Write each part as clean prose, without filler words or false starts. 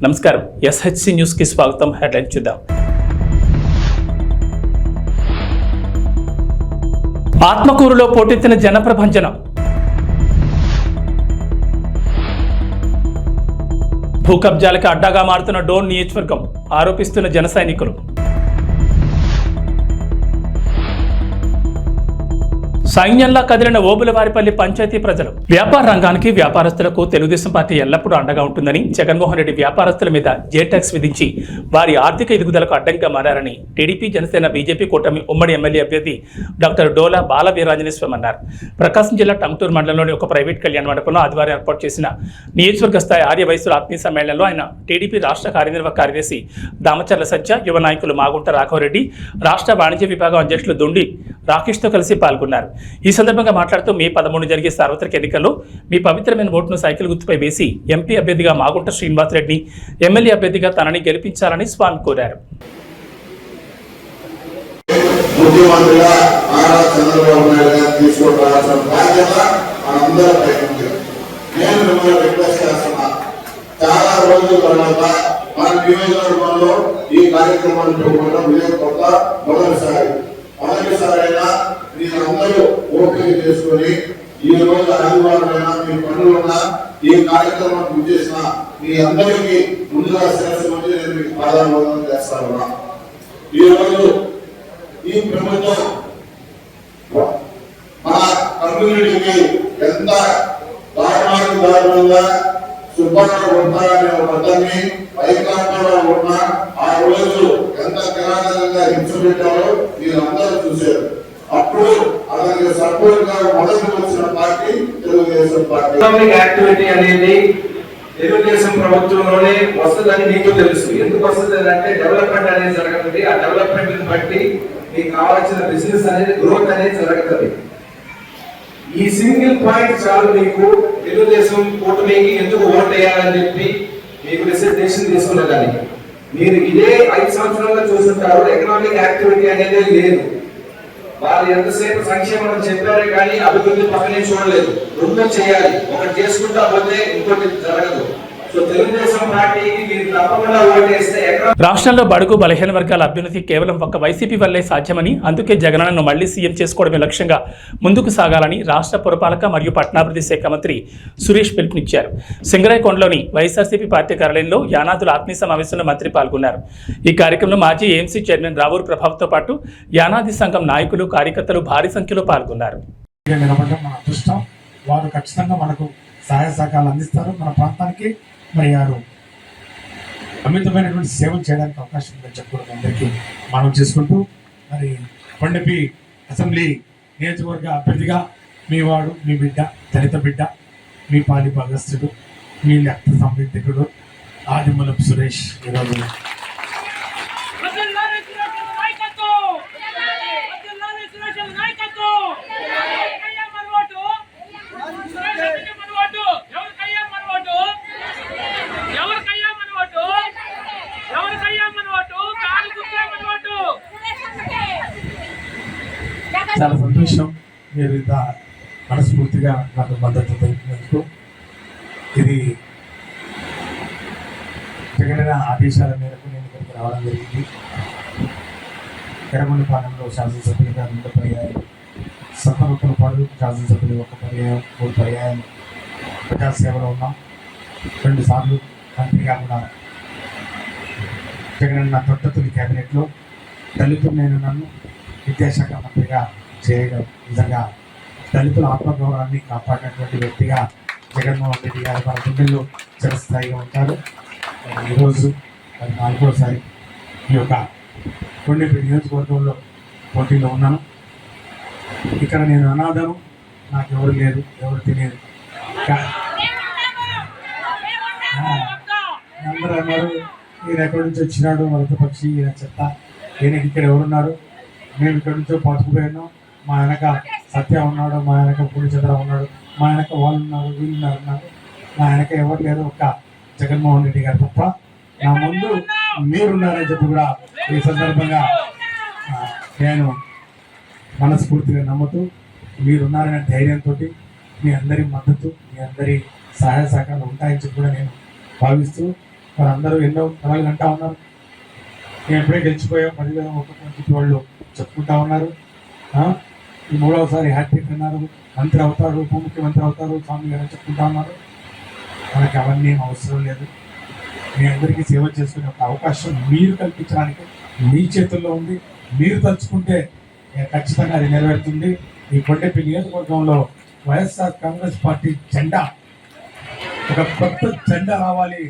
నమస్కారం SHC news కి స్వాగతం. హెడ్లైన్ చూద్దాం. ఆత్మకూరులో పోటెత్తిన జనప్రభంజనం. భూకబ్జాలకు అడ్డాగా మారుతున్న డోన్ నియోజకవర్గం ఆరోపిస్తున్న జన సైనికులు. సైన్యంలా కదిలిన ఓబులవారిపల్లి పంచాయతీ ప్రజలు. వ్యాపార రంగానికి వ్యాపారస్తులకు తెలుగుదేశం పార్టీ ఎల్లప్పుడూ అండగా ఉంటుందని, జగన్మోహన్ రెడ్డి వ్యాపారస్తుల మీద జేటాక్స్ విధించి వారి ఆర్థిక ఎదుగుదలకు అడ్డంగా మారారని టీడీపీ, జనసేన, బీజేపీ కూటమి ఉమ్మడి ఎమ్మెల్యే అభ్యర్థి డాక్టర్ డోలా బాల వీరాంజనేయ స్వామి అన్నారు. ప్రకాశం జిల్లా టంగుటూరు మండలంలోని ఒక ప్రైవేట్ కళ్యాణ మండపంలో ఆదివారం ఏర్పాటు చేసిన నియోజకవర్గ స్థాయి ఆర్య వయసుల ఆత్మీయ సమ్మేళనంలో ఆయన టీడీపీ రాష్ట్ర కార్యనిర్వాహక కార్యదర్శి దామచర్ల సత్య, యువ నాయకులు మాగుంట రాఘవరెడ్డి, రాష్ట్ర వాణిజ్య విభాగం అధ్యక్షులు దొండి రాకేష్తో కలిసి పాల్గొన్నారు. ఈ సందర్భంగా మాట్లాడుతూ మే 13 జరిగే సార్వత్రిక ఎన్నికల్లో మీ పవిత్రమైన ఓటును సైకిల్ గుర్తుపై వేసి ఎంపీ అభ్యర్థిగా మాగుంట శ్రీనివాసరెడ్డిని, ఎమ్మెల్యే అభ్యర్థిగా తనని గెలిపించాలని స్వామి కోరారు. చాలా రోజుల తర్వాత మన నియోజకవర్గంలో ఈ కార్యక్రమాన్ని మొదటిసారైనా మీరందరూ ఓపిక చేసుకొని ఈ రోజు ఆదివారం అయినా మీ పనులున్నా ఈ కార్యక్రమాన్ని చేసిన మీ అందరికీ ముందుగా శిరస్సు వచ్చి నేను మీకు పాదాభివందనం చేస్తాను. ఈ రోజు ఈ ప్రభుత్వం మన కమ్యూనిటీకి ఎంత దారుణంగా సుబ్బారావు ఉంటారనే పదాన్ని వైకాంతంలో ఉన్న ఆ రోజు ఎంత కిరాతకంగా హింస పెట్టారో మీరందరూ చూశారు. అప్పుడు అతనికి సపోర్ట్ గా మొదటి వచ్చిన పార్టీ తెలుగుదేశం పార్టీ. యాక్టివిటీ అనేది తెలుగుదేశం ప్రభుత్వంలోనే వస్తుందని మీకు తెలుసు. ఎందుకు వస్తుంది అంటే డెవలప్మెంట్ అనేది జరుగుతుంది. ఆ డెవలప్మెంట్ బట్టి మీకు కావాల్సిన బిజినెస్ అనేది గ్రోత్ అనేది జరుగుతుంది. ఈ సింగిల్ పాయింట్ చాలు మీకు తెలుగుదేశం కూటమికి ఎందుకు ఓట్ వేయాలని చెప్పి మీకు డిసిషన్ తీసుకున్నదానికి. మీరు ఇదే 5 సంవత్సరాలుగా చూస్తుంటారు. ఎకనామిక్ యాక్టివిటీ అనేది లేదు. వాళ్ళు ఎంతసేపు సంక్షేమం చెప్పారే కానీ అభివృద్ధి పక్కనే చూడలేదు. రెండు చేయాలి, ఒకటి చేసుకుంటా పోతే ఇంకోటి జరగదు. రాష్ట్రంలో బడుగు బలహీన వర్గాల అభ్యున్నతి కేవలం ఒక్క వైసీపీ వల్లే సాధ్యమని, అందుకే జగనన్నను మళ్లీ సీఎం చేసుకోవడమే లక్ష్యంగా ముందుకు సాగాలని రాష్ట్ర పురపాలక మరియు పట్టణాభివృద్ధి శాఖ మంత్రి సురేష్ పిలుపునిచ్చారు. సింగరాయకొండలోని వైఎస్ఆర్సీపీ పార్టీ కార్యాలయంలో యానాదుల ఆత్మీయ సమావేశంలో మంత్రి పాల్గొన్నారు. ఈ కార్యక్రమంలో మాజీ ఏఎంసీ చైర్మన్ రావూరు ప్రభావ్తో పాటు యానాది సంఘం నాయకులు, కార్యకర్తలు భారీ సంఖ్యలో పాల్గొన్నారు. వారు ఖచ్చితంగా మనకు సహాయ సహకారాలు అందిస్తారు. మన ప్రాంతానికి మరి వారు అమితమైనటువంటి సేవలు చేయడానికి అవకాశం ఉందని చెప్పుకోవడం అందరికీ మనం చేసుకుంటూ, మరి కొండపి అసెంబ్లీ నియోజకవర్గ అభ్యర్థిగా మీ వాడు, మీ బిడ్డ, దళిత బిడ్డ, మీ పాలి భాగస్థుడు, మీ రక్త సంబంధికుడు ఆదిమూలపు సురేష్ ఈరోజు చాలా సంతోషం. మీరు ఇంత మనస్ఫూర్తిగా నాకు మద్దతు తెలిపినందుకు. ఇది జగనన్న ఆదేశాల మేరకు నేను ఇక్కడికి రావడం జరిగింది. ఎర్రగొండపాలెంలో శాసనసభ్యులుగా 2 పర్యాయం, సత్తనూతలపాడు శాసనసభ్యులు 1 పర్యాయం, 3 పర్యాయం ప్రజాసేవలో ఉన్నాం. 2 సార్లు మంత్రిగా కూడా జగనన్న తొట్టతులి క్యాబినెట్లో దళితులు నేను నన్ను విద్యాశాఖ మంత్రిగా చేయడం నిజంగా దళితుల ఆత్మగౌరవాన్ని కాపాడినటువంటి వ్యక్తిగా జగన్మోహన్ రెడ్డి గారు మన గుండెల్లో చిరస్థాయిగా ఉంటారు. ఈరోజు 4వసారి ఈ యొక్క కొండపి నియోజకవర్గంలో పోటీలో ఉన్నాను. ఇక్కడ నేను అనాథను, నాకు ఎవరు లేరు, ఎవరు తెలియదు. అందరూ అన్నారు ఈయన ఎక్కడి నుంచి వచ్చినాడు, వలస పక్షి, ఈయన చెత్త, ఈయనకి ఇక్కడ ఎవరున్నారు, మేము ఇక్కడి నుంచో పట్టుకుపోయాను, మా వెనక సత్య ఉన్నాడు, మా వెనక పూర్ణచంద్ర ఉన్నాడు, మా వెనక వాళ్ళు ఉన్నారు, వీళ్ళు ఉన్నారు. మా వెనక ఎవరు లేరు, ఒక్క జగన్మోహన్ రెడ్డి గారు తప్ప. నా ముందు మీరున్నారని చెప్పి కూడా ఈ సందర్భంగా నేను మనస్ఫూర్తిగా నమ్ముతూ, మీరున్నారనే ధైర్యంతో మీ అందరి మద్దతు, మీ అందరి సహాయ సహకారాలు ఉంటాయని చెప్పి కూడా నేను భావిస్తూ అందరూ ఎన్నో కళలు అంటా ఉన్నారు. మేము ఎప్పుడే గెలిచిపోయాం 10,000 ఒక్కొక్క వాళ్ళు చెప్పుకుంటా ఉన్నారు. ఈ 3వసారి హ్యాట్రిక్ అన్నారు, మంత్రి అవుతారు, ఉప ముఖ్యమంత్రి అవుతారు, స్వామి గారు చెప్పుకుంటా ఉన్నారు. మనకి అవన్నీ అవసరం లేదు. మీ అందరికీ సేవ చేసుకునే ఒక అవకాశం మీరు కల్పించడానికి మీ చేతుల్లో ఉంది. మీరు తలుచుకుంటే ఖచ్చితంగా అది నెరవేరుతుంది. ఈ కొండపల్లి నియోజకవర్గంలో వైఎస్ఆర్ కాంగ్రెస్ పార్టీ జెండా, ఒక కొత్త జెండా రావాలి.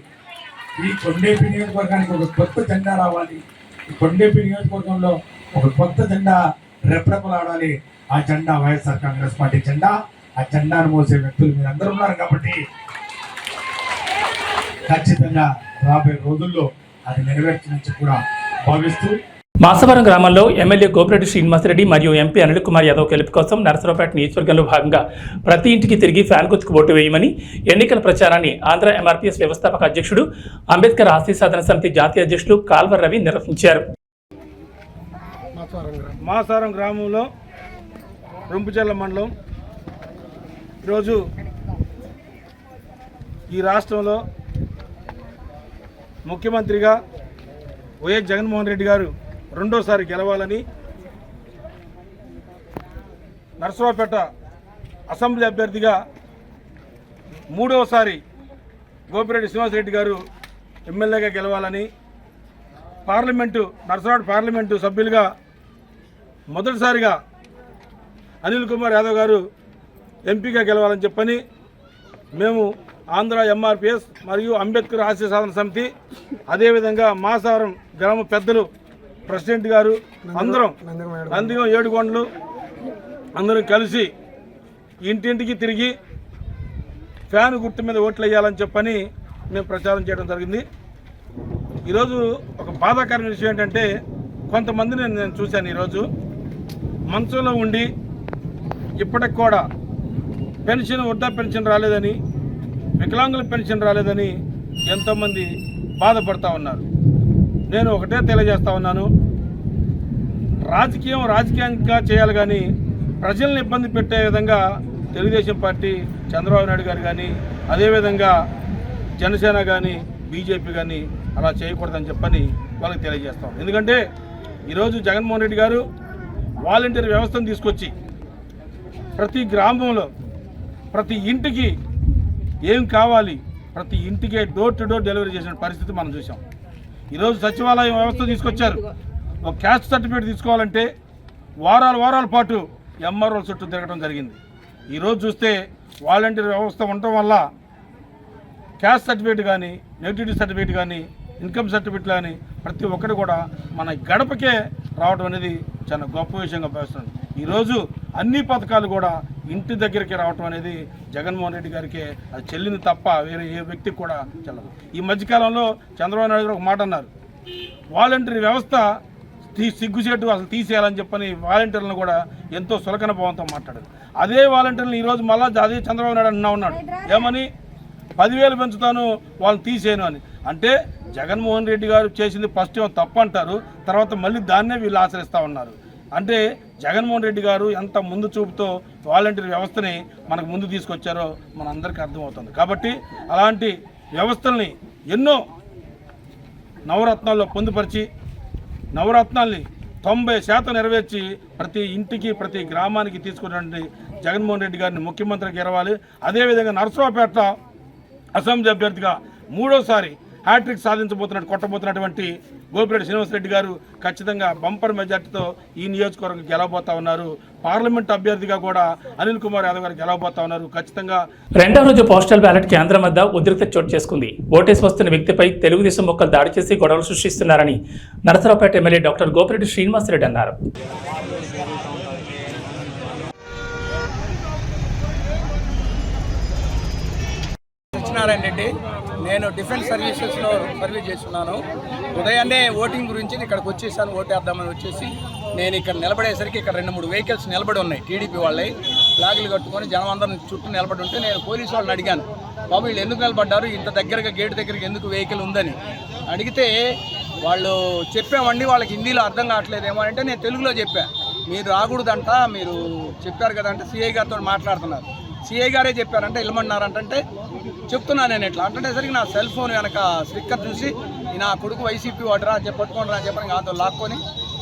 ఈ కొండపల్లి నియోజకవర్గానికి ఒక కొత్త జెండా రావాలి. ఈ కొండపల్లి నియోజకవర్గంలో ఒక కొత్త జెండా రెపరెపలాడాలి. ఆ జెండా వైఎస్ఆర్ కాంగ్రెస్ పార్టీ జెండా. ఆ జెండాను మోసే వ్యక్తులు మీరు అందరూ ఉన్నారు కాబట్టి ఖచ్చితంగా రాబోయే రోజుల్లో అది నెరవేర్చని కూడా భావిస్తూ మాసవరం గ్రామంలో ఎమ్మెల్యే గోపిరెడ్డి శ్రీనివాసరెడ్డి మరియు ఎంపీ అనిల్ కుమార్ యాదవ్ గెలుపు కోసం నరసరావుపేట నియోజకవర్గంలో భాగంగా ప్రతి ఇంటికి తిరిగి ఫ్యాన్ గుర్తుకు ఓటు వేయమని ఎన్నికల ప్రచారాన్ని ఆంధ్ర ఎంఆర్పీఎస్ వ్యవస్థాపక అధ్యక్షుడు, అంబేద్కర్ ఆస్తి సాధన సమితి జాతీయ అధ్యక్షుడు కాల్వర్ రవి నిర్వహించారు. మాసారం గ్రామంలో రొంపుచెర్ల మండలం ఈరోజు ఈ రాష్ట్రంలో ముఖ్యమంత్రిగా వైఎస్ జగన్మోహన్ రెడ్డి గారు రెండోసారి గెలవాలని నరసరావుపేట అసెంబ్లీ అభ్యర్థిగా మూడవసారి గోపిరెడ్డి శ్రీనివాసరెడ్డి గారు ఎమ్మెల్యేగా గెలవాలని, నరసరావుపేట పార్లమెంటు సభ్యులుగా మొదటిసారిగా అనిల్ కుమార్ యాదవ్ గారు ఎంపీగా గెలవాలని చెప్పని మేము ఆంధ్ర ఎంఆర్పిఎస్ మరియు అంబేద్కర్ ఆస్తి సాధన సమితి, అదేవిధంగా మాసారం గ్రామ పెద్దలు, ప్రెసిడెంట్ గారు అందరం నందిగం 7 కొండలు అందరం కలిసి ఇంటింటికి తిరిగి ఫ్యాన్ గుర్తు మీద ఓట్లు వేయాలని చెప్పని మేము ప్రచారం చేయడం జరిగింది. ఈరోజు ఒక బాధాకరమైన విషయం ఏంటంటే, కొంతమందిని నేను చూశాను. ఈరోజు మంచంలో ఉండి ఇప్పటికి కూడా వృద్ధా పెన్షన్ రాలేదని, వికలాంగుల పెన్షన్ రాలేదని ఎంతోమంది బాధపడతా ఉన్నారు. నేను ఒకటే తెలియజేస్తా ఉన్నాను, రాజకీయంగా చేయాలి కానీ ప్రజల్ని ఇబ్బంది పెట్టే విధంగా తెలుగుదేశం పార్టీ, చంద్రబాబు నాయుడు గారు కానీ, అదేవిధంగా జనసేన కానీ, బీజేపీ కానీ అలా చేయకూడదని చెప్పని వాళ్ళకి తెలియజేస్తాం. ఎందుకంటే ఈరోజు జగన్మోహన్ రెడ్డి గారు వాలంటీర్ వ్యవస్థను తీసుకొచ్చి ప్రతి గ్రామంలో ప్రతి ఇంటికి ఏం కావాలి ప్రతి ఇంటికే డోర్ టు డోర్ డెలివరీ చేసిన పరిస్థితి మనం చూసాం. ఈరోజు సచివాలయం వ్యవస్థ తీసుకొచ్చారు. ఒక క్యాస్ట్ సర్టిఫికేట్ తీసుకోవాలంటే వారాల పాటు ఎంఆర్ఓల చుట్టూ తిరగడం జరిగింది. ఈరోజు చూస్తే వాలంటీర్ వ్యవస్థ ఉండటం వల్ల క్యాస్ట్ సర్టిఫికేట్ కానీ, నెగిటివిటీ సర్టిఫికేట్ కానీ, ఇన్కమ్ సర్టిఫికేట్ కానీ ప్రతి ఒక్కటి కూడా మన గడపకే రావడం అనేది చాలా గొప్ప విషయంగా భావిస్తున్నాను. ఈరోజు అన్ని పథకాలు కూడా ఇంటి దగ్గరికి రావటం అనేది జగన్మోహన్ రెడ్డి గారికి అది చెల్లింది తప్ప వేరే ఏ వ్యక్తికి కూడా చెల్లదు. ఈ మధ్యకాలంలో చంద్రబాబు నాయుడు గారు ఒక మాట అన్నారు, వాలంటీర్ వ్యవస్థ సిగ్గుచేటు అసలు తీసేయాలని చెప్పని వాలంటీర్లను కూడా ఎంతో సులకన భావంతో మాట్లాడారు. అదే వాలంటీర్లను ఈరోజు మళ్ళీ అదే చంద్రబాబు నాయుడు ఉన్నాడు, ఏమని 10,000 పెంచుతాను వాళ్ళని తీసేయను అని. అంటే జగన్మోహన్ రెడ్డి గారు చేసింది ఫస్ట్ ఏమో తప్పు అంటారు, తర్వాత మళ్ళీ దాన్నే వీళ్ళు ఆచరిస్తూ ఉన్నారు. అంటే జగన్మోహన్ రెడ్డి గారు ఎంత ముందు చూపుతో వాలంటీర్ వ్యవస్థని మనకు ముందు తీసుకొచ్చారో మనందరికీ అర్థమవుతుంది. కాబట్టి అలాంటి వ్యవస్థల్ని ఎన్నో నవరత్నాల్లో పొందుపరిచి నవరత్నాల్ని 90% నెరవేర్చి ప్రతి ఇంటికి ప్రతి గ్రామానికి తీసుకున్నటువంటి జగన్మోహన్ రెడ్డి గారిని ముఖ్యమంత్రికి ఎరవాలి. అదేవిధంగా నరసరావుపేట అసెంబ్లీ అభ్యర్థిగా మూడోసారి హ్యాట్రిక్ కొట్టబోతున్నటువంటి గోపిరెడ్డి శ్రీనివాసరెడ్డి గారు ఖచ్చితంగా బంపర్ మెజార్టీతో ఈ నియోజకవర్గం గెలవబోతా ఉన్నారు. పార్లమెంట్ అభ్యర్థిగా కూడా అనిల్ కుమార్ యాదవ్ గారు గెలవబోతా ఉన్నారు. ఖచ్చితంగా రెండవ రోజు పోస్టల్ బ్యాలెట్ కేంద్రం వద్ద ఉద్రిక్తత చోటు చేసుకుంది. ఓటేసి వస్తున్న వ్యక్తిపై తెలుగుదేశం మొక్కలు దాడి చేసి గొడవలు సృష్టిస్తున్నారని నరసరావుపేట ఎమ్మెల్యే డాక్టర్ గోపిరెడ్డి శ్రీనివాసరెడ్డి అన్నారు. రెడ్డి, నేను డిఫెన్స్ సర్వీసెస్లో సర్వీస్ చేస్తున్నాను. ఉదయాన్నే ఓటింగ్ గురించి ఇక్కడికి వచ్చేసాను. ఓటేద్దామని వచ్చేసి నేను ఇక్కడ నిలబడేసరికి ఇక్కడ 2-3 వెహికల్స్ నిలబడి ఉన్నాయి. టీడీపీ వాళ్ళవి ఫ్లాగులు కట్టుకొని జనం అందరం చుట్టూ నిలబడి ఉంటే నేను పోలీసు వాళ్ళని అడిగాను, బాబు వీళ్ళు ఎందుకు నిలబడ్డారు, ఇంత దగ్గరగా గేటు దగ్గరికి ఎందుకు వెహికల్ ఉందని అడిగితే వాళ్ళు చెప్పామండి, వాళ్ళకి హిందీలో అర్థం కావట్లేదేమో అంటే నేను తెలుగులో చెప్పాను. మీరు రాకూడదంట, మీరు చెప్పారు కదా అంటే సిఐ గారితో మాట్లాడుతున్నారు. సిఐ గారే చెప్పారంటే వెళ్ళమన్నారంటే చెప్తున్నాను నేను ఇట్లా అంటుంటేసరికి నా సెల్ ఫోన్ వెనక స్టిక్కర్ చూసి నా కొడుకు వైసీపీ వాడరా అని చెప్పి పట్టుకుంటారా అని చెప్పని నాతో లాక్కొని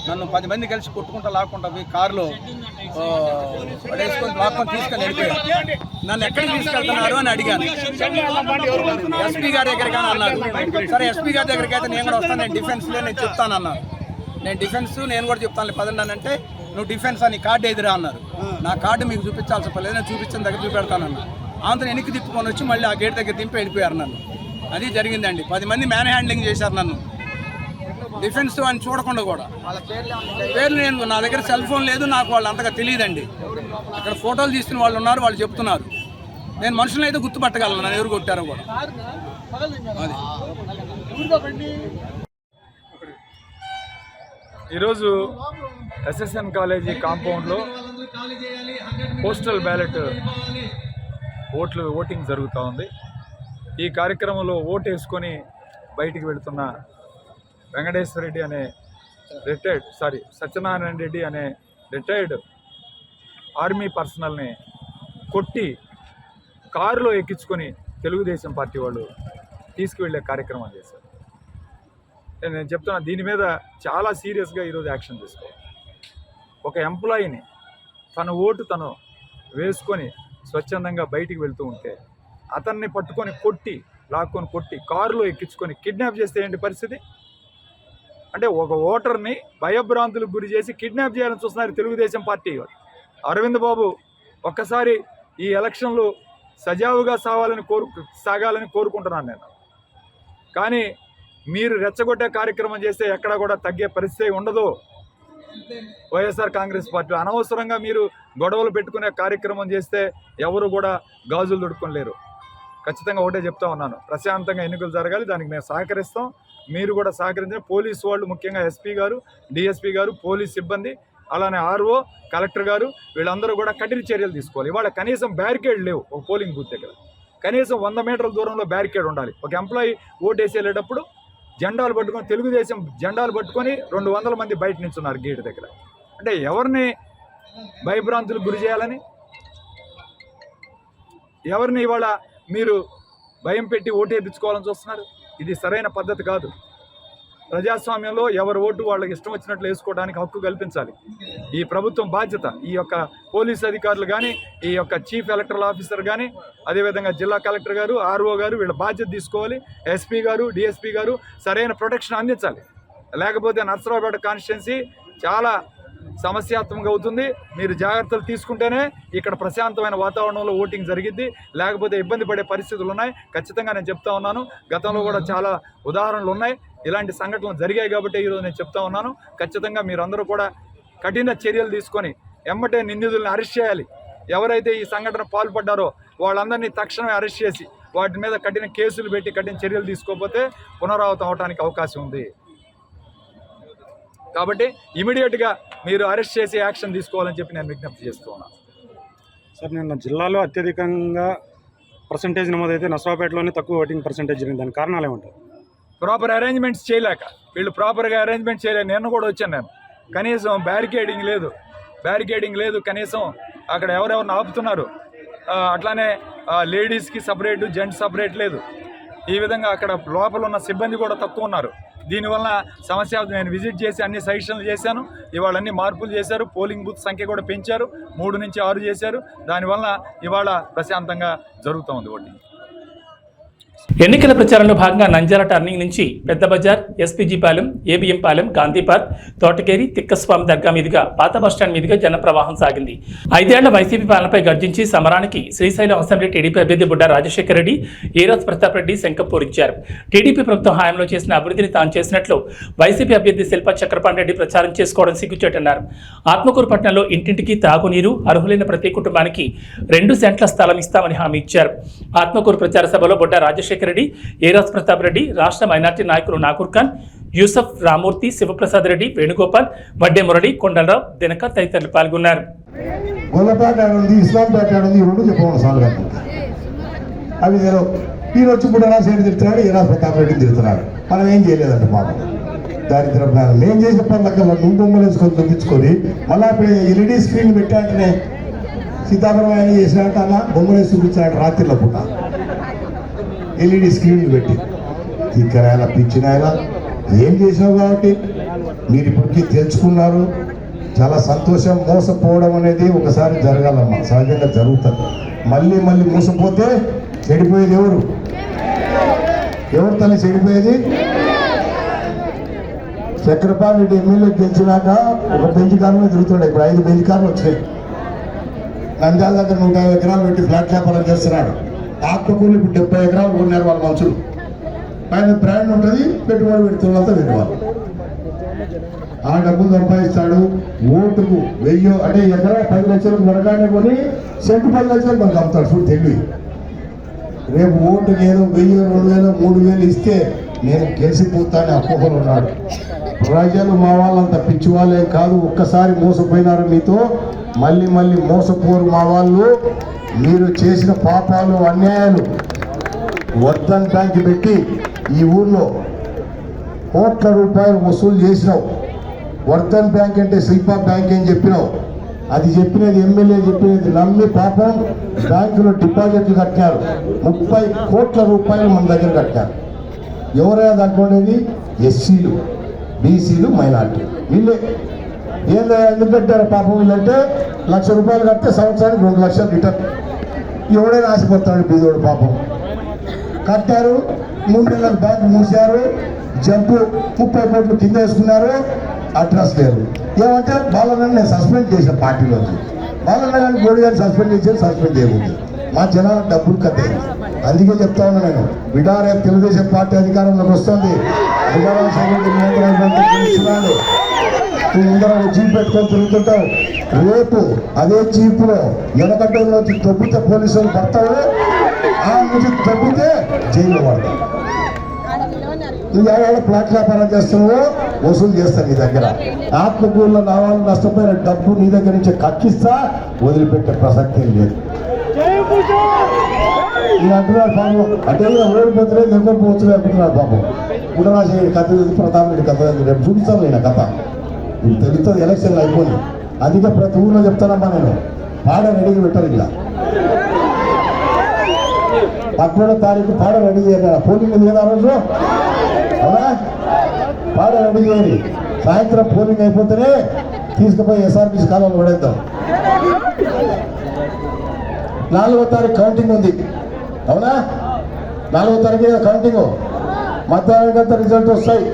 నన్ను 10 మంది కలిసి కొట్టుకుంటా లాక్కుంటా పోయి కారులో పడేసుకొని లాక్కొని తీసుకొని వెళ్ళిపోయారు. నన్ను ఎక్కడికి తీసుకెళ్తున్నారు అని అడిగాను. ఎస్పీ గారి దగ్గరికి అని అన్నారు. సరే ఎస్పీ గారి దగ్గరికి అయితే నేను కూడా వస్తాను, నేను డిఫెన్స్లో నేను చెప్తానన్నాను. నేను డిఫెన్స్ నేను కూడా చెప్తాను పదండి అంటే నువ్వు డిఫెన్స్ అని కార్డు ఎదురా అన్నారు. నా కార్డు మీకు చూపించాల్సిన పర్లేదు, నేను చూపించిన దగ్గర చూపెడతానన్నా. ఆంధ్ర వెనక్కి తిప్పుకొని వచ్చి మళ్ళీ ఆ గేట్ దగ్గర దింపి వెళ్ళిపోయారు నన్ను. అది జరిగిందండి. 10 మంది మ్యాన్ హ్యాండ్లింగ్ చేశారు నన్ను, డిఫెన్స్ అని చూడకుండా కూడా. పేర్లు నేను నా దగ్గర సెల్ ఫోన్ లేదు, నాకు వాళ్ళు అంతగా తెలియదండి. అక్కడ ఫోటోలు తీసుకుని వాళ్ళు ఉన్నారు, వాళ్ళు చెప్తున్నారు. నేను మనుషులను అయితే గుర్తుపట్టగలను నన్ను ఎవరు కొట్టారో కూడా. ఈరోజు ఎస్ఎస్ఎన్ కాలేజీ కాంపౌండ్లో పోస్టల్ బ్యాలెట్ ఓటింగ్ జరుగుతూ ఉంది. ఈ కార్యక్రమంలో ఓటు వేసుకొని బయటికి వెళుతున్న వెంకటేశ్వర రెడ్డి అనే సత్యనారాయణ రెడ్డి అనే రిటైర్డ్ ఆర్మీ పర్సనల్ని కొట్టి కారులో ఎక్కించుకొని తెలుగుదేశం పార్టీ వాళ్ళు తీసుకువెళ్ళే కార్యక్రమం చేశారు. నేను చెప్తున్నా, దీని మీద చాలా సీరియస్గా ఈరోజు యాక్షన్ తీసుకోవాలి. ఒక ఎంప్లాయీని తన ఓటు తను వేసుకొని స్వచ్ఛందంగా బయటికి వెళ్తూ ఉంటే అతన్ని పట్టుకొని లాక్కొని కొట్టి కారులో ఎక్కించుకొని కిడ్నాప్ చేస్తే ఏంటి పరిస్థితి? అంటే ఒక ఓటర్ని భయభ్రాంతులకు గురి చేసి కిడ్నాప్ చేయాలని చూస్తున్నారు తెలుగుదేశం పార్టీ. అరవింద్ బాబు ఒక్కసారి ఈ ఎలక్షన్లు సజావుగా సాగాలని కోరుకుంటున్నాను నేను. కానీ మీరు రెచ్చగొట్టే కార్యక్రమం చేస్తే ఎక్కడా కూడా తగ్గే పరిస్థితి ఉండదు. వైఎస్ఆర్ కాంగ్రెస్ పార్టీ అనవసరంగా మీరు గొడవలు పెట్టుకునే కార్యక్రమం చేస్తే ఎవరు కూడా గాజులు దొడుకోలేరు. ఖచ్చితంగా ఒకటే చెప్తా ఉన్నాను, ప్రశాంతంగా ఎన్నికలు జరగాలి, దానికి మేము సహకరిస్తాం. మీరు కూడా సహకరించిన పోలీసు వాళ్ళు, ముఖ్యంగా ఎస్పీ గారు, డిఎస్పీ గారు, పోలీస్ సిబ్బంది, అలానే ఆర్ఓ, కలెక్టర్ గారు, వీళ్ళందరూ కూడా కఠిన చర్యలు తీసుకోవాలి. ఇవాళ కనీసం బ్యారికేడ్ లేవు ఒక పోలింగ్ బూత్ దగ్గర. కనీసం 100 మీటర్ల దూరంలో బ్యారికేడ్ ఉండాలి. ఒక ఎంప్లాయీ ఓటేసి వెళ్ళేటప్పుడు జెండాలు పట్టుకొని, తెలుగుదేశం జెండాలు పట్టుకొని 200 మంది బయట నిల్చున్నారు గేట్ దగ్గర. అంటే ఎవరిని భయభ్రాంతులకు గురి చేయాలని, ఎవరిని ఇవాళ మీరు భయం పెట్టి ఓటు వేయించుకోవాలని చూస్తున్నారు? ఇది సరైన పద్ధతి కాదు. ప్రజాస్వామ్యంలో ఎవరి ఓటు వాళ్ళకి ఇష్టం వచ్చినట్లు వేసుకోవడానికి హక్కు కల్పించాలి. ఈ ప్రభుత్వం బాధ్యత. ఈ యొక్క పోలీస్ అధికారులు కానీ, ఈ యొక్క చీఫ్ ఎలక్టరల్ ఆఫీసర్ కానీ, అదేవిధంగా జిల్లా కలెక్టర్ గారు, ఆర్ఓ గారు వీళ్ళ బాధ్యత తీసుకోవాలి. ఎస్పీ గారు, డిఎస్పీ గారు సరైన ప్రొటెక్షన్ అందించాలి. లేకపోతే నర్సరావుపేట కాన్స్టిట్యున్సీ చాలా సమస్యాత్మకంగా అవుతుంది. మీరు జాగ్రత్తలు తీసుకుంటేనే ఇక్కడ ప్రశాంతమైన వాతావరణంలో ఓటింగ్ జరిగిద్ది, లేకపోతే ఇబ్బంది పడే పరిస్థితులు ఉన్నాయి. ఖచ్చితంగా నేను చెప్తా ఉన్నాను, గతంలో కూడా చాలా ఉదాహరణలు ఉన్నాయి. ఇలాంటి సంఘటనలు జరిగాయి కాబట్టి ఈరోజు నేను చెప్తా ఉన్నాను. ఖచ్చితంగా మీరందరూ కూడా కఠిన చర్యలు తీసుకొని ఎమ్మటే నిందితులను అరెస్ట్ చేయాలి. ఎవరైతే ఈ సంఘటన పాల్పడ్డారో వాళ్ళందరినీ తక్షణమే అరెస్ట్ చేసి వాటి మీద కఠిన కేసులు పెట్టి కఠిన చర్యలు తీసుకోకపోతే పునరావృతం అవడానికి అవకాశం ఉంది. కాబట్టి ఇమీడియట్గా మీరు అరెస్ట్ చేసి యాక్షన్ తీసుకోవాలని చెప్పి నేను విజ్ఞప్తి చేస్తూ ఉన్నాను. సార్, నిన్న జిల్లాలో అత్యధికంగా పర్సంటేజ్ నమోదైతే నర్సరావుపేటలోనే తక్కువ ఓటింగ్ పర్సంటేజ్ జరిగింది. దానికి కారణాలు ఏమంటారు? ప్రాపర్ అరేంజ్మెంట్స్ చేయలేక, వీళ్ళు ప్రాపర్గా అరేంజ్మెంట్ చేయలేక. నిన్న కూడా వచ్చాను నేను, కనీసం బ్యారికేడింగ్ లేదు. కనీసం అక్కడ ఎవరెవరిని ఆపుతున్నారు. అట్లానే లేడీస్కి సపరేట్, జెంట్స్ సపరేట్ లేదు. ఈ విధంగా అక్కడ లోపల ఉన్న సిబ్బంది కూడా తక్కువ ఉన్నారు. దీనివల్ల సమస్య. నేను విజిట్ చేసి అన్ని సజెషన్లు చేశాను. ఇవాళ అన్ని మార్పులు చేశారు. పోలింగ్ బూత్ సంఖ్య కూడా పెంచారు, 3 నుంచి 6 చేశారు. దానివల్ల ఇవాళ ప్రశాంతంగా జరుగుతోంది ఓటింగ్. ఎన్నికల ప్రచారంలో భాగంగా నంద్యాల టర్నింగ్ నుంచి పెద్ద బజార్, ఎస్పీజీ పాలెం, ఏబిఎం పాలెం, గాంధీ పార్క్, తోటకేరి, తిక్కస్వామి దర్గా మీదుగా పాత బస్టాండ్ మీదుగా జన ప్రవాహం సాగింది. 5 ఏళ్ల వైసీపీ పాలనపై గర్జించి సమరానికి శ్రీశైలం అసెంబ్లీ టీడీపీ అభ్యర్థి బుడ్డా రాజశేఖర రెడ్డి, ఈరాజ్ ప్రతాప్ రెడ్డి శంఖం పూరించారు. టీడీపీ ప్రభుత్వం హయాంలో చేసిన అభివృద్ధిని తాను చేసినట్లు వైసీపీ అభ్యర్థి శిల్పా చక్రపాణి రెడ్డి ప్రచారం చేసుకోవడం సిగ్గుచేటన్నారు. ఆత్మకూరు పట్టణంలో ఇంటింటికి తాగునీరు, అర్హులైన ప్రతి కుటుంబానికి 2 సెంట్ల స్థలం ఇస్తామని హామీ ఇచ్చారు. ఆత్మకూరు ప్రచార సభలో బుడ్డా రాజశేఖర రెడ్డి, ఈరాజ్ ప్రతాప్ రెడ్డి, రాష్ట్ర మైనార్టీ నాయకులు నాకూర్ ఖాన్, యూసఫ్, రామూర్తి, శివప్రసాద్ రెడ్డి, వేణుగోపాల్, వడ్డే మురళి, కొండలరావు, దినకర్ తదితరులు పాల్గొన్నారు. అవి ఈయన వచ్చి కూడా రాజశేఖర్ తిడుతున్నాడు, ఈరాజ్ ప్రతాప్ రెడ్డిని తిడుతున్నాడు. మనం ఏం చేయలేదంట పాపం. దారిద్ర ప్రాణం ఏం చేసే పనులకి నువ్వు బొమ్మలు వేసుకొని తగ్గించుకొని మళ్ళీ ఎల్ఈడి స్క్రీన్ పెట్టాంటనే సీతాఫలం ఆయన చేసినట్టు అన్న బొమ్మలు వేసి చూపించినట్టు రాత్రిలో పూట ఎల్ఈడి స్క్రీన్లు పెట్టి ఇక్కడ పిచ్చినాయన ఏం చేసినావు కాబట్టి మీరు ఇప్పటికీ తెలుసుకున్నారు. చాలా సంతోషం. మోసపోవడం అనేది ఒకసారి జరగాలమ్మా, సహజంగా జరుగుతుంది. మళ్ళీ మళ్ళీ మోసపోతే చెడిపోయేది ఎవరు? ఎవరు తల్లి చెడిపోయేది? చక్రపాణి రెడ్డి ఎమ్మెల్యే గెలిచినాక ఒక బెంచ్ కారు మీద తిరుగుతున్నాడు. ఇప్పుడు 5 బెంచ్ కార్లు వచ్చాయి. నంద్యాల దగ్గర 150 ఎకరాలు పెట్టి ఫ్లాట్ వ్యాపారం చేస్తున్నాడు. ఆకుకూరలు ఇప్పుడు 70 ఎకరాలు కొన్నారు వాళ్ళ మనుషులు. ఆయన బ్రాండ్ ఉంటుంది, పెట్టుబడి పెడుతున్నంత వినవాలి. ఆ డబ్బులు సంపాదిస్తాడు. ఓటుకు 1000 అంటే ఎకరా 10 లక్షలకు కొనగానే కొని సెంటు 10 లక్షలకు మనకు అమ్ముతాడు. చూడు తెలివి. రేపు ఓటుకు ఏదో 1000, 2000, 3000 ఇస్తే నేను గెలిచిపోతాను అపోహలు ఉన్నాడు. ప్రజలు మా వాళ్ళంత పిచ్చి వాళ్ళే కాదు. ఒక్కసారి మోసపోయినారు మీతో, మళ్ళీ మళ్ళీ మోసపోరు మా వాళ్ళు. మీరు చేసిన పాపాలు అన్యాయాలు వర్ధన్ బ్యాంక్ పెట్టి ఈ ఊర్లో కోట్ల రూపాయలు వసూలు చేసినావు. వర్ధన్ బ్యాంక్ అంటే శిల్పా బ్యాంక్ అని చెప్పినావు. అది చెప్పినది ఎమ్మెల్యే చెప్పినది నమ్మి పాపం బ్యాంకులో డిపాజిట్లు కట్టారు. 30 కోట్ల రూపాయలు మన దగ్గర కట్టారు. ఎవరైనా దాంట్లోనేది ఎస్సీలు, బీసీలు, మైనార్టీ వీళ్ళే. ఏందా ఎందుకు కట్టారు పాపం వీళ్ళంటే 1,00,000 రూపాయలు కడితే సంవత్సరానికి 2 లక్షలు రిటర్న్. ఎవడైనా ఆశపడతాడు బీదోడు పాపం. కట్టారు, 3 నెలలకు బ్యాంకు మూసారు. జంపు 30 కోట్లు కింద వేసుకున్నారు. అడ్రస్ లేదు. ఏమంటే బాలన్న నేను సస్పెండ్ చేసిన పార్టీలోకి. బాలన్న కానీ గోడి గారిని సస్పెండ్ చేసేది సస్పెండ్ చేయకూడదు. మా జనాల డబ్బులు కట్టే. అందుకే చెప్తా ఉన్నా నేను, విడారే తెలుగుదేశం పార్టీ అధికారంలోకి వస్తుంది. నువ్వు ముందర జీప్ పెట్టుకొని తిరుగుతుంటావు. రేపు అదే జీపులో ఎనకడ్డంలోకి తొబ్బితే పోలీసులు పడతావు. ఆ నుంచి తొబ్బితే జైలు పడతావు. నువ్వు ఎవరైనా ప్లాట్ వ్యాపారం చేస్తున్నావో వసూలు చేస్తాను నీ దగ్గర. ఆత్మకూరులో నా వాళ్ళు నష్టపోయిన డబ్బు నీ దగ్గర నుంచి కక్కిస్తా, వదిలిపెట్టే ప్రసక్తి లేదు. నేను అంటున్నాడు పాపం, అంటే ఓడిపోతులే నిలబడిపోవచ్చులే అనుకుంటున్నాడు పాపం. గుణరాజు కథ ప్రతాప్ రెడ్డి కథ రేపు చూపిస్తాను నేను కథ. నీకు తెలుస్తుంది ఎలక్షన్లు అయిపోయి. అందుకే ప్రతి ఊళ్ళో చెప్తానమ్మా నేను, పాడ రెడీగా పెట్టారు. ఇలా 11వ తారీఖు పాడ రెడీ చేయాలి. పోలింగ్ ఉంది కదా ఆ రోజు, అవునా? పాడ రెడీ చేయాలి. సాయంత్రం పోలింగ్ అయిపోతేనే తీసుకుపోయి ఎస్ఆర్బీసీ కాలంలో పడేద్దాం. 4వ తారీఖు కౌంటింగ్ ఉంది, అవునా? 4వ తారీఖు కౌంటింగ్. మధ్యాహ్నం రిజల్ట్ వస్తాయి.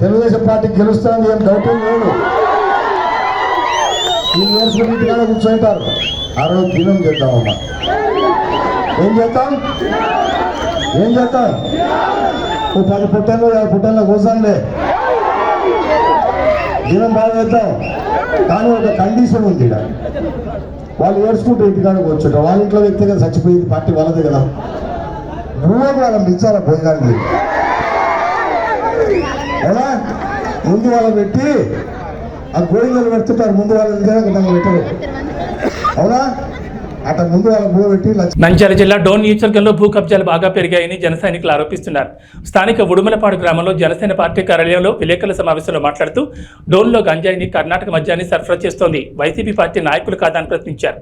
తెలుగుదేశం పార్టీ గెలుస్తుంది, ఏం డౌట్ లేదు. ఈ నేర్చుకుని కూర్చుంటారు. ఆ రోజు దినం చేద్దామమ్మా. ఏం చేద్దాం? ఓ 10 పుట్టల్లో 50 పుట్టల్లో కూర్చోండి. దినం బాగా చేద్దాం. కానీ ఒక కండిషన్ ఉంది. వాళ్ళు ఏడ్చుకుంటూ ఇంటికాడికి వచ్చుంటారు. వాళ్ళ ఇంట్లో వ్యక్తిగా చచ్చిపోయింది, పార్టీ వాళ్ళది కదా. నువ్వే వాళ్ళని పిలిచారా భోజనానికి? ఎలా ముందు వాళ్ళని పెట్టి ఆ గోడలు పెడుతుంటారు. ముందు వాళ్ళని పెట్టరు, అవునా? అట్లా ముందు వాళ్ళ భూ పెట్టి. నంద్యాల జిల్లా డోన్ నియోజకవర్గంలో భూ కబ్జాలు బాగా పెరిగాయని జన సైనికులు ఆరోపిస్తున్నారు. స్థానిక ఉడుమలపాడు గ్రామంలో జనసేన పార్టీ కార్యాలయంలో విలేకరుల సమావేశంలో మాట్లాడుతూ డోన్లో గంజాయిని కర్ణాటక మద్యాన్ని సరఫరా చేస్తోంది వైసీపీ పార్టీ నాయకులు కాదని ప్రశ్నించారు.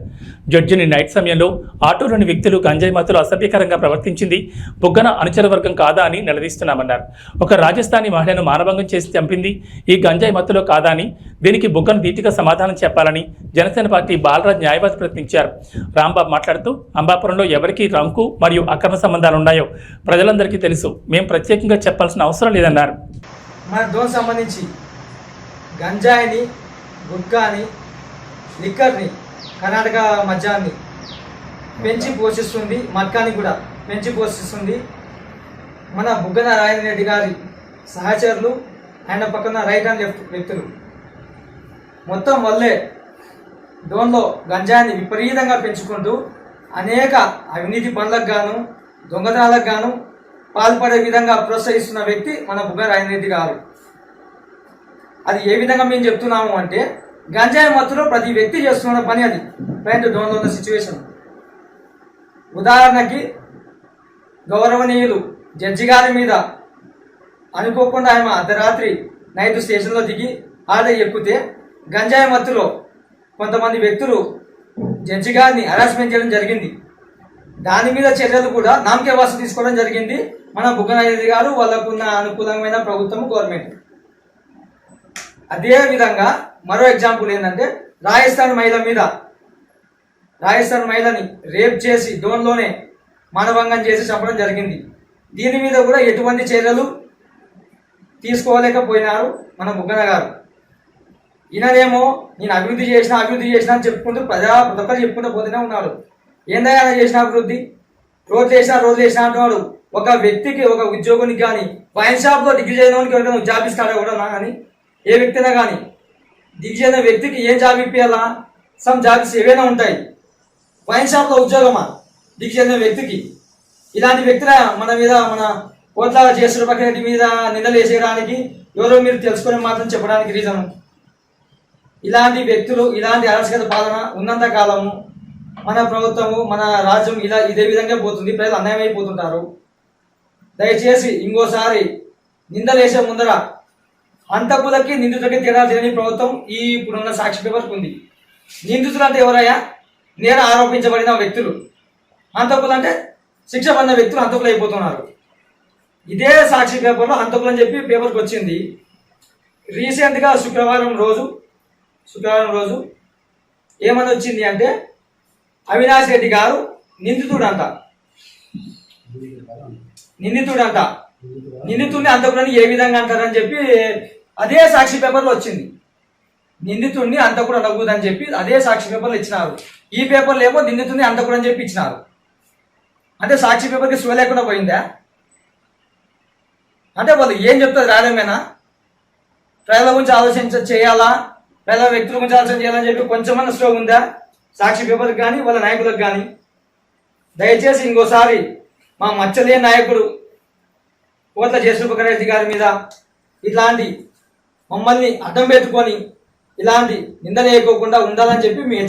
జడ్జిని నైట్ సమయంలో ఆటోలోని వ్యక్తులు గంజాయి మత్తులో అసభ్యకరంగా ప్రవర్తించింది బుగ్గన అనుచర వర్గం కాదా అని నిలదీస్తున్నామన్నారు. ఒక రాజస్థానీ మహిళను మానభంగం చేసి చంపింది ఈ గంజాయి మత్తులో కాదా అని, దీనికి బుగ్గన ధీటుగా సమాధానం చెప్పాలని జనసేన పార్టీ బాలరాజ్ న్యాయవాది ప్రశ్నించారు. రాంబాబు మాట్లాడుతూ అంబాపురంలో ఎవరికి రంకు మరియు అక్రమ సంబంధాలు ఉన్నాయో ప్రజలందరికీ తెలుసు, మేము ప్రత్యేకంగా చెప్పాల్సిన అవసరం లేదన్నారు. మన డోన్ సంబంధించి గంజాయిని, గుట్కాని, లిక్కర్ని, కర్ణాటక మద్యాన్ని పెంచి పోషిస్తుంది, మట్కాని కూడా పెంచి పోషిస్తుంది మన బుగ్గన రాజేంద్ర రెడ్డి గారి సహచరులు, ఆయన పక్కన రైట్ అండ్ లెఫ్ట్ వ్యక్తులు. మొత్తం వల్లే డోన్లో గంజాయిని విపరీతంగా పెంచుకుంటూ అనేక అవినీతి పనులకు గాను, దొంగతనాలకు గాను పాల్పడే విధంగా ప్రోత్సహిస్తున్న వ్యక్తి మన బుగ్గన రాజేంద్ర రెడ్డి గారు. అది ఏ విధంగా మేము చెప్తున్నాము అంటే, గంజాయి మత్తులో ప్రతి వ్యక్తి చేస్తున్న పని అది ప్రజెంట్ డోన్లో ఉన్న సిచ్యువేషన్. ఉదాహరణకి గౌరవనీయులు జడ్జి గారి మీద అనుకోకుండా ఆయన అర్ధరాత్రి నైట్ స్టేషన్లో దిగి ఆడ ఎక్కితే గంజాయి మత్తులో కొంతమంది వ్యక్తులు జడ్జి గారిని హరాస్మెంట్ చేయడం జరిగింది. దాని మీద చర్యలు కూడా నామకే వాసు తీసుకోవడం జరిగింది మన బుగ్గనారెడ్డి గారు, వాళ్ళకున్న అనుకూలమైన ప్రభుత్వం గవర్నమెంట్. అదే విధంగా మరో ఎగ్జాంపుల్ ఏంటంటే రాజస్థాన్ మహిళని రేప్ చేసి డోన్లోనే మానభంగం చేసి చంపడం జరిగింది. దీని మీద కూడా ఎటువంటి చర్యలు తీసుకోలేకపోయినారు మన బుగ్గన గారు. ఈయననేమో నేను అభివృద్ధి చేసిన అని చెప్పుకుంటూ ప్రతి ఒక్కరు చెప్పుకుంటూ పోతూనే ఉన్నాడు. ఏందయ్యా చేసిన అభివృద్ధి? రోజు చేసిన అంటున్నాడు. ఒక వ్యక్తికి, ఒక ఉద్యోగునికి కానీ వైన్ షాప్లో డిగ్రీ చేయడానికి ఎవరికైనా జాబ్ ఇస్తాడా కూడా కానీ, ఏ వ్యక్తి అయినా కానీ డిగ్రీ చేయని వ్యక్తికి ఏం జాబ్ ఇప్పించాలా? సమ్ జాబ్స్ ఏవైనా ఉంటాయి. వైన్ షాప్లో ఉద్యోగమా డిగ్రీ చేయని వ్యక్తికి? ఇలాంటి వ్యక్తుల మన కోట్ల జేసూరు పక్కరెడ్డి మీద నిందలు వేసేయడానికి ఎవరో మీరు తెలుసుకునే మాత్రం చెప్పడానికి రీజన్, ఇలాంటి వ్యక్తులు, ఇలాంటి అరాచకత పాలన ఉన్నంత కాలము మన ప్రభుత్వము, మన రాజ్యం ఇదే విధంగా పోతుంది. ప్రజలు అన్యాయం అయిపోతుంటారు. దయచేసి ఇంకోసారి నిందలు వేసే ముందర హంతకులకి నిందితులకి తేడా తెలియని ప్రభుత్వం ఈ ఇప్పుడున్న సాక్షి పేపర్కి ఉంది. నిందితులు అంటే ఎవరయ్యా? నేరం ఆరోపించబడిన వ్యక్తులు. హంతకులు అంటే శిక్ష పొందిన వ్యక్తులు హంతకులు అయిపోతున్నారు. ఇదే సాక్షి పేపర్లో హంతకులు అని చెప్పి పేపర్కి వచ్చింది. రీసెంట్గా శుక్రవారం రోజు ఏమని వచ్చింది అంటే అవినాష్ రెడ్డి గారు నిందితుడంట. నిందితుడిని హంతకులని ఏ విధంగా అంటారని చెప్పి అదే సాక్షి పేపర్లో వచ్చింది. నిందితుడిని హంతకుడు అనకూడదని చెప్పి అదే సాక్షి పేపర్లో ఇచ్చినారు. ఈ పేపర్లో ఏమో నిందితుడిని హంతకుడు అని చెప్పి ఇచ్చినారు. అంటే సాక్షి పేపర్కి స్లో లేకుండా పోయిందా? అంటే వాళ్ళు ఏం చెప్తారు? రాయడమేనా? ప్రజల గురించి చేయాలా, ప్రజల వ్యక్తుల గురించి ఆలోచన చేయాలని చెప్పి కొంచెమన్నా స్లో ఉందా సాక్షి పేపర్కి కానీ వాళ్ళ నాయకులకు కానీ? దయచేసి ఇంకోసారి మా మచ్చలే నాయకుడు కోట్ల జయసూర్యరెడ్డి గారి మీద ఇట్లాంటి మమ్మల్ని అడ్డం పెట్టుకొని ఇలాంటి నిందలు వేయకోకుండా ఉండాలని చెప్పి మేము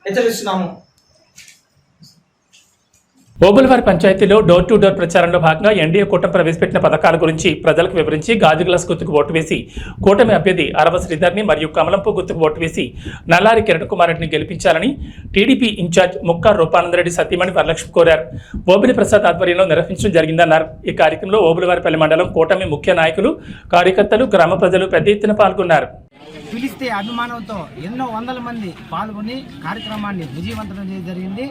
హెచ్చరిస్తున్నాము. ఓబులవారి పంచాయతీలో డోర్ టు డోర్ ప్రచారంలో భాగంగా ఎన్డీఏ కూటమి ప్రవేశపెట్టిన పథకాల గురించి ప్రజలకు వివరించి గాజు గ్లాస్ గుర్తుకు ఓటు వేసి కూటమి అభ్యర్థి అరవ శ్రీధర్ని మరియు కమలంపు గుర్తుకు ఓటు వేసి నల్లారి కిరణ్ కుమార్ రెడ్డిని గెలిపించాలని టీడీపీ ఇన్ఛార్జ్ ముక్కార్ రూపానందరెడ్డి సతీమణి వరలక్ష్మి కోరారు. ఓబులి ప్రసాద్ ఆధ్వర్యంలో నిర్వహించడం జరిగిందన్నారు. ఈ కార్యక్రమంలో ఓబులవారిపల్లి మండలం కూటమి ముఖ్య నాయకులు, కార్యకర్తలు, గ్రామ ప్రజలు పెద్ద ఎత్తున పాల్గొన్నారు. పిలిస్తే అభిమానంతో ఎన్నో వందల మంది పాల్గొని కార్యక్రమాన్ని విజయవంతం చేయడం జరిగింది.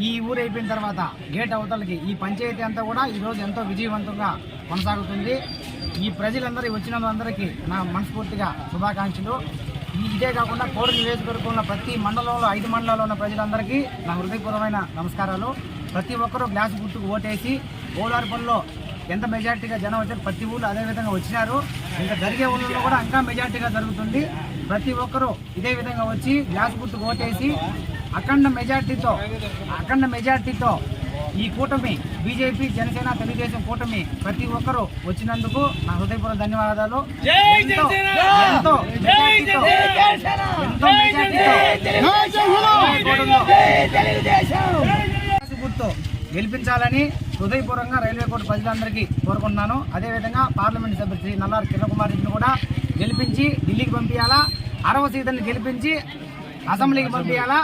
ఈ ఊరు అయిపోయిన తర్వాత గేట్ అవతలకి ఈ పంచాయతీ అంతా కూడా ఈరోజు ఎంతో విజయవంతంగా కొనసాగుతుంది. ఈ ప్రజలందరూ వచ్చిన అందరికీ నా మనస్ఫూర్తిగా శుభాకాంక్షలు. ఇదే కాకుండా కోరు నియోజకవర్గంలో ప్రతి మండలంలో 5 మండలాల్లో ఉన్న ప్రజలందరికీ నా హృదయపూర్వమైన నమస్కారాలు. ప్రతి ఒక్కరూ గ్లాస్ గుర్తుకు ఓటేసి ఓలార్పల్లో ఎంత మెజార్టీగా జనం వచ్చారు, ప్రతి ఊళ్ళో అదేవిధంగా వచ్చినారు. ఇంకా జరిగే ఊళ్ళో కూడా ఇంకా మెజార్టీగా జరుగుతుంది. ప్రతి ఒక్కరూ ఇదే విధంగా వచ్చి గ్లాస్ గుర్తుకు ఓటేసి అఖండ మెజార్టీతో ఈ కూటమి బీజేపీ, జనసేన, తెలుగుదేశం కూటమి ప్రతి ఒక్కరూ వచ్చినందుకు నా హృదయపూర్వక ధన్యవాదాలు. ఎంతో గుర్తు గెలిపించాలని హృదయపూర్వకంగా రైల్వే కోర్టు ప్రజలందరికీ కోరుకుంటున్నాను. అదేవిధంగా పార్లమెంట్ సభ్యులు శ్రీ నల్లారి కిరణ్ కుమార్ రెడ్డిని కూడా గెలిపించి ఢిల్లీకి పంపించాలా, అరవ సీట్లను గెలిపించి అసెంబ్లీకి పంపించాలా.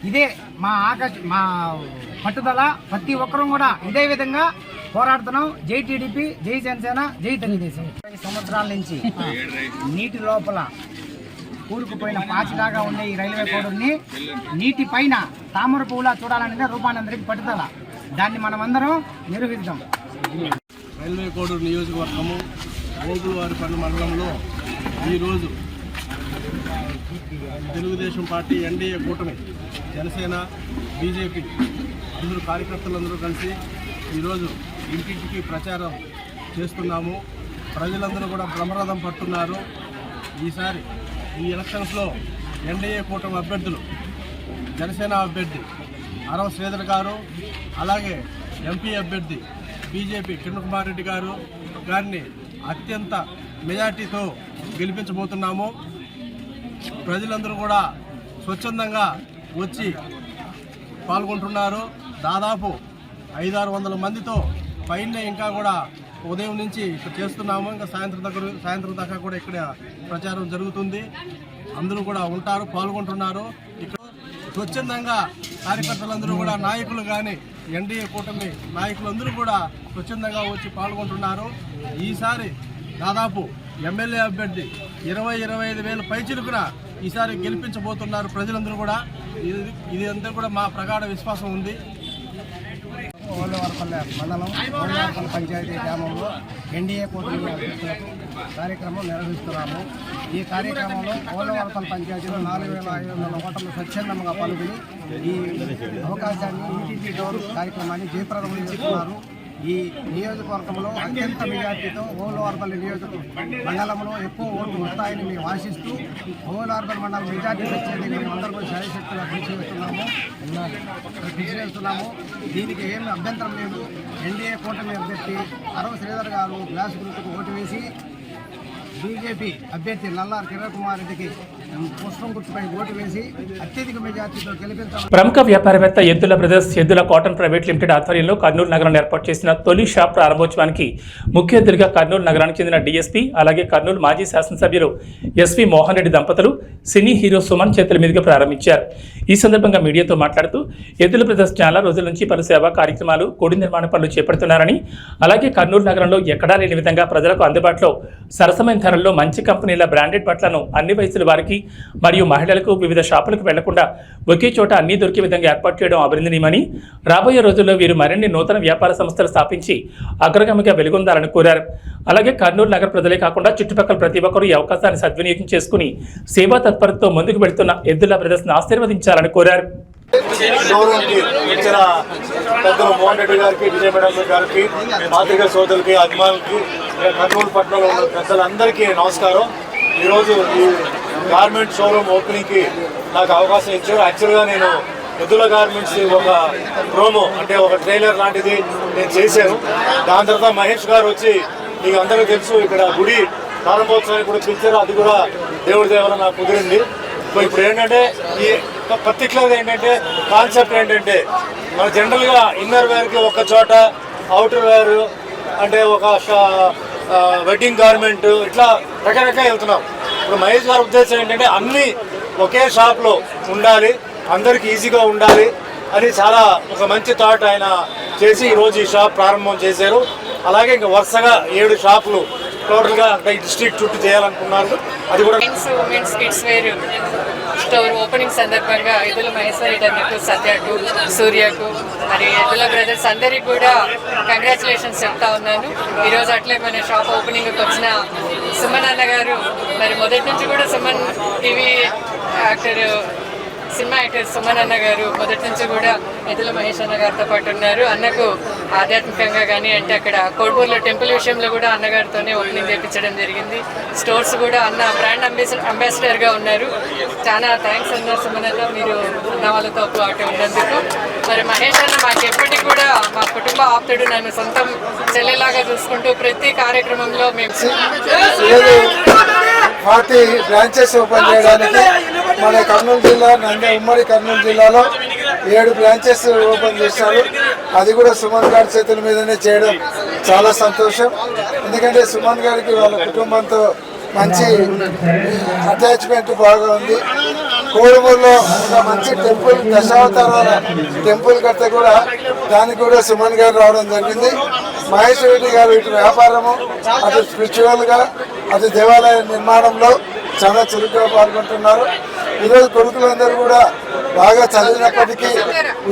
ఇదే మా పట్టుదల. ప్రతి ఒక్కరూ కూడా ఇదే విధంగా పోరాడుతున్నాం. జై టీడీపీ, జై జనసేన, జై తెలుగుదేశం. 5 సంవత్సరాల నుంచి నీటి లోపల కూరుకుపోయిన పాచిలాగా ఉండే ఈ రైల్వే కోడుని నీటి పైన తామర పువ్వులా చూడాలనేది రూపానందరికి పట్టుదల. దాన్ని మనమందరం నిర్వహిద్దాం. రైల్వే కోడూరు నియోజకవర్గము ఓబులవారిపల్లి మండలంలో ఈరోజు తెలుగుదేశం పార్టీ, ఎన్డీఏ కూటమి, జనసేన, బీజేపీ అందరూ కార్యకర్తలందరూ కలిసి ఈరోజు ఇంటింటికి ప్రచారం చేస్తున్నాము. ప్రజలందరూ కూడా బ్రహ్మరథం పట్టున్నారు. ఈసారి ఈ ఎలక్షన్స్లో ఎన్డీఏ కూటమి అభ్యర్థులు, జనసేన అభ్యర్థి అరవ శ్రీధర్ గారు, అలాగే ఎంపీ అభ్యర్థి బీజేపీ కిరణ్ కుమార్ రెడ్డి గారిని అత్యంత మెజార్టీతో గెలిపించబోతున్నాము. ప్రజలందరూ కూడా స్వచ్ఛందంగా వచ్చి పాల్గొంటున్నారు. దాదాపు 500-600 మందితో పైన ఇంకా కూడా ఉదయం నుంచి ఇక్కడ చేస్తున్నాము. ఇంకా సాయంత్రం దాకా కూడా ఇక్కడ ప్రచారం జరుగుతుంది. అందరూ కూడా ఉంటారు, పాల్గొంటున్నారు. ఇక్కడ స్వచ్ఛందంగా కార్యకర్తలందరూ కూడా నాయకులు కానీ ఎన్డీఏ కూటమి నాయకులందరూ కూడా స్వచ్ఛందంగా వచ్చి పాల్గొంటున్నారు. ఈసారి దాదాపు ఎమ్మెల్యే అభ్యర్థి 20-25 వేల పైచిలుకున ఈసారి గెలిపించబోతున్నారు ప్రజలందరూ కూడా. ఇది అంతా కూడా మా ప్రగాఢ విశ్వాసం ఉంది. ఓలవరపల్లె మండలం ఓలవరపల్లె పంచాయతీ గ్రామంలో ఎన్డీఏ కూటమి అభ్యర్థులకు కార్యక్రమం నిర్వహిస్తున్నాము. ఈ కార్యక్రమంలో ఓలవరపల్లె పంచాయతీలో 4,500 ఓటర్లు స్వచ్ఛందంగా పాల్గొని ఈ అవకాశాన్ని ఇంటింటి డోర్ కార్యక్రమాన్ని జయప్రదం చేస్తున్నారు. ఈ నియోజకవర్గంలో అత్యంత మెజార్టీతో ఓలవరపల్లి మండలంలో ఎక్కువ ఓట్లు వస్తాయని మేము ఆశిస్తూ ఓలవరపల్లి మండలం మెజార్టీ వచ్చేది మేము అందరూ కూడా శాయశక్తిగా కృషి చేస్తున్నాము. దీనికి ఏమి అభ్యంతరం లేదు. ఎన్డీఏ కూటమి అభ్యర్థి అరవ శ్రీధర్ గారు గ్లాస్ గుర్తుకు ఓటు వేసి బీజేపీ అభ్యర్థి నల్లారి కిరణ్ కుమార్ రెడ్డికి పుష్పం గుర్తుపై ఓటు వేసి అత్యధిక మెజార్టీతో గెలిపించారు. ప్రముఖ వ్యాపారవేత్త ఎద్దుల బ్రదర్స్ ఎద్దుల కాటన్ ప్రైవేట్ లిమిటెడ్ ఆధ్వర్యంలో కర్నూలు నగరంలో ఏర్పాటు చేసిన తొలి షాప్ ప్రారంభోత్సవానికి ముఖ్య అతిథిగా కర్నూలు నగరానికి చెందిన డీఎస్పీ అలాగే కర్నూలు మాజీ శాసనసభ్యులు ఎస్వి మోహన్ రెడ్డి దంపతులు సినీ హీరో సుమన్ చేతుల మీదుగా ప్రారంభించారు. ఈ సందర్భంగా మీడియాతో మాట్లాడుతూ ఎద్దుల బ్రదర్స్ చాలా రోజుల నుంచి పలు సేవా కార్యక్రమాలు కోడి నిర్మాణ పనులు చేపడుతున్నారని అలాగే కర్నూలు నగరంలో ఎక్కడా లేని విధంగా ప్రజలకు అందుబాటులో సరసమైన ధరల్లో మంచి కంపెనీల బ్రాండెడ్ బట్టలను అన్ని వయసుల వారికి మరియు మహిళలకు వివిధ షాపులకు వెళ్లకుండా ఒకే చోట అన్ని దొరికే విధంగా ఏర్పాటు చేయడం అభినందనీయమని రాబోయే రోజుల్లో వీరు మరిన్ని నూతన వ్యాపార సంస్థలు స్థాపించి అగ్రగామిగా వెలుగొందాలని కోరారు. అలాగే కర్నూలు నగర ప్రజలే కాకుండా చుట్టుపక్కల ప్రతి ఒక్కరూ ఈ అవకాశాన్ని సద్వినియోగం చేసుకుని సేవా తత్పరతతో ముందుకు వెళుతున్న ఎద్దుల బ్రదర్స్ ఆశీర్వదించాలని కోరారు. ఇచ్చిన పెద్దలు మోహన్ రెడ్డి గారికి, విజయ మేడం గారికి, పాత్రికా సోదరులకి, అభిమానులకి, కర్నూలు పట్టణంలో ఉన్న పెద్దలందరికీ నమస్కారం. ఈరోజు ఈ గార్మెంట్ షోరూమ్ ఓపెనింగ్కి నాకు అవకాశం ఇచ్చారు. యాక్చువల్గా నేను ఎద్దుల గార్మెంట్స్ ఒక ప్రోమో అంటే ఒక ట్రైలర్ లాంటిది నేను చేశాను. దాని తర్వాత మహేష్ గారు వచ్చి మీకు అందరికీ తెలుసు ఇక్కడ గుడి ప్రారంభోత్సవానికి కూడా పిలిచారు. అది కూడా దేవుడి దేవర నాకు కుదిరింది. ఇప్పుడు ఏంటంటే ఈ పర్టికులర్గా ఏంటంటే కాన్సెప్ట్ ఏంటంటే మన జనరల్గా ఇన్నర్ వేర్కి ఒక చోట, అవుటర్ వేర్ అంటే ఒక వెడ్డింగ్ గార్మెంట్ ఇట్లా రకరకాల వెళ్తున్నాం. ఇప్పుడు మహేష్ గారి ఉద్దేశం ఏంటంటే అన్నీ ఒకే షాప్లో ఉండాలి, అందరికీ ఈజీగా ఉండాలి అని చాలా ఒక మంచి థాట్ ఆయన చేసి ఈరోజు ఈ షాప్ ప్రారంభం చేశారు. అలాగే ఇంకా వరుసగా 7 షాపులు టోటల్గా ఈ డిస్ట్రిక్ట్ చుట్టూ చేయాలనుకున్నారు. అది కూడా women's kids wear store opening సందర్భంగా ఎద్దుల మహేశ్వర రెడ్డి అన్నకు, సత్యకు, సూర్యకు, మరి ఎద్దుల బ్రదర్స్ అందరికీ కూడా కంగ్రాచులేషన్స్ చెప్తా ఉన్నాను. ఈరోజు అట్లే మన షాప్ ఓపెనింగ్కి వచ్చిన సుమన్ అన్న గారు, మరి మొదటి నుంచి కూడా Suman TV cinema actor Suman అన్న గారు మొదటి నుంచి కూడా ఎద్దుల మహేష్ అన్న గారితో పాటు ఉన్నారు. అన్నకు ఆధ్యాత్మికంగా కానీ అంటే అక్కడ కోడ్పూర్లో టెంపుల్ విషయంలో కూడా అన్నగారితోనే ఓపెనింగ్ చేయించడం జరిగింది. స్టోర్స్ కూడా అన్న బ్రాండ్ అంబాసిడర్గా ఉన్నారు. చాలా థ్యాంక్స్ అన్నారు సుమన్ అన్న, మీరు ఉన్న వాళ్ళతో పాటు ఉన్నందుకు. మరి మహేష్ అన్న మాకు ఎప్పటికీ కూడా మా కుటుంబ ఆప్తుడు, నన్ను సొంతం చెల్లెలాగా చూసుకుంటూ ప్రతి కార్యక్రమంలో మేము 40 బ్రాంచెస్ ఓపెన్ చేయడానికి మన కర్నూలు జిల్లా ఉమ్మడి కర్నూలు జిల్లాలో 7 బ్రాంచెస్ ఓపెన్ చేశారు. అది కూడా సుమన్ గారి చేతుల మీదనే చేయడం చాలా సంతోషం. ఎందుకంటే సుమన్ గారికి వాళ్ళ కుటుంబంతో మంచి అటాచ్మెంట్ బాగా ఉంది. కోడుమూరులో ఒక మంచి టెంపుల్, దశావతారాల టెంపుల్ కడితే కూడా దానికి కూడా సుమన్ గారు రావడం జరిగింది. మహేష్ రెడ్డి గారు ఇటు వ్యాపారము, అటు స్పిరిచువల్గా, అటు దేవాలయ నిర్మాణంలో చాలా చురుగ్గా పాల్గొంటున్నారు. ఈరోజు కొడుకులందరూ కూడా బాగా చదివినప్పటికీ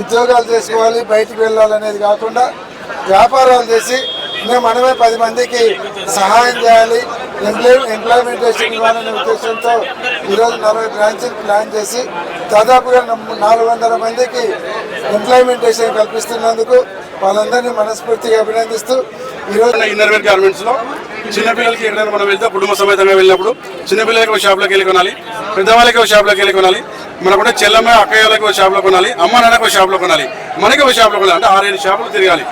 ఉద్యోగాలు చేసుకోవాలి, బయటికి వెళ్ళాలనేది కాకుండా వ్యాపారాలు చేసి ఇంకా మనమే 10 మందికి సహాయం చేయాలి, ఎంప్లాయ్మెంటేషన్ ఇవ్వాలనే ఉద్దేశంతో ఈరోజు 40 బ్రాంచ్లు ప్లాన్ చేసి దాదాపుగా 400 మందికి ఎంప్లాయ్మెంటేషన్ కల్పిస్తున్నందుకు వాళ్ళందరినీ మనస్ఫూర్తిగా అభినందిస్తూ ఈరోజు ఇన్నర్వేర్ గార్మెంట్స్లో చిన్నపిల్లలకి ఎక్కడైనా మనం వెళ్తే కుటుంబ సమేతంగా వెళ్ళినప్పుడు చిన్నపిల్లలకి ఒక షాప్లోకి వెళ్ళి కొనాలి, పెద్దవాళ్ళకి ఒక షాప్లోకి వెళ్ళి కొనాలి, మనకుంటే చెల్లమ్మ అక్కయ్యలకి ఒక షాప్లో కొనాలి, అమ్మ నాన్నకి ఒక షాప్లో కొనాలి, మనకి ఒక షాప్లో కొనాలి, అంటే 6-7 షాపులు తిరగాలి.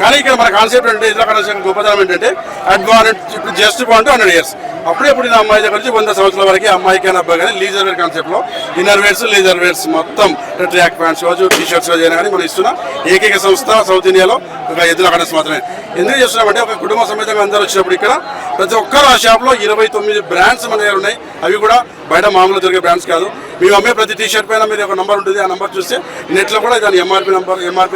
కానీ ఇక్కడ మన కాన్సెప్ట్ అంటే ఇతర కనెక్షన్ గొప్పతనం ఏంటంటే అడ్వాన్స్ ఇప్పుడు జస్ట్ 100 years అప్పుడప్పుడు ఇది అమ్మాయి దగ్గర నుంచి 100 సంవత్సరాల వరకు అమ్మాయికి అని అబ్బాయి కానీ లీజర్ వేర్ కాన్సెప్ట్లో ఇన్నర్ వేర్స్, లేజర్ వేర్స్ మొత్తం ట్రాక్ ప్యాంట్స్ కావచ్చు, టీ-షర్ట్స్ అయినా కానీ మనం ఇస్తున్న ఏకైక సంస్థ సౌత్ ఇండియాలో ఒక ఎద్దుల కనెక్స్ మాత్రమే. ఎందుకు చేస్తున్నామంటే ఒక కుటుంబ సమేతంగా అందరూ వచ్చినప్పుడు ఇక్కడ ప్రతి ఒక్కరు ఆ షాప్లో 29 బ్రాండ్స్ మన దగ్గర ఉన్నాయి. అవి కూడా బయట మామూలు దొరికే బ్రాండ్స్ కాదు. మేము అమ్మే ప్రతి టీ షర్ట్ పైన మీరు ఒక నంబర్ ఉంటుంది. ఆ నంబర్ చూస్తే నెట్లో కూడా దాని ఎంఆర్పి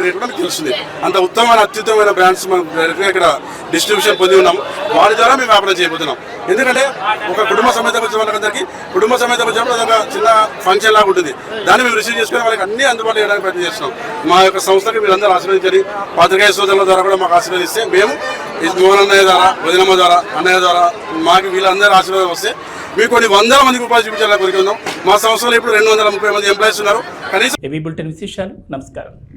రేట్ కూడా మీకు తెలుస్తుంది. అంత ఉత్తమమైన అత్యుత్తమైన బ్రాండ్స్ మనం ఇక్కడ డిస్ట్రిబ్యూషన్ పొంది ఉన్నాం. వారి ద్వారా మేము వ్యాపారం చేయబోతున్నాం. ఎందుకంటే ఒక కుటుంబ సమేతంగా వచ్చే వాళ్ళందరికీ కుటుంబ సమేతంగా వచ్చినప్పుడు అదొక చిన్న ఫంక్షన్ లాగా ఉంటుంది. దాన్ని మేము రిసీవ్ చేసుకుని వాళ్ళకి అన్ని అందుబాటులో చేయడానికి ప్రయత్నం చేస్తున్నాం. మా యొక్క సంస్థకి మీరందరూ ఆశీర్వదించండి. పాత్రికేయ సోదరుల ద్వారా కూడా మాకు ఆశీర్వదిస్తే మేము మోహన్ అన్నయ్య ద్వారా, వదినమ్మ ద్వారా, అన్నయ్య ద్వారా మాకు వీళ్ళందరూ ఆశీర్వాదం వస్తే మీకు కొన్ని 100 మందికి ఉపాధి చూపించాలని కోరుకుందాం. మా సంస్థలో ఇప్పుడు 230 మంది ఎంప్లాయీస్ ఉన్నారు. కనీసం ఏవీ బులెటిన్ విశేషాలు. నమస్కారం.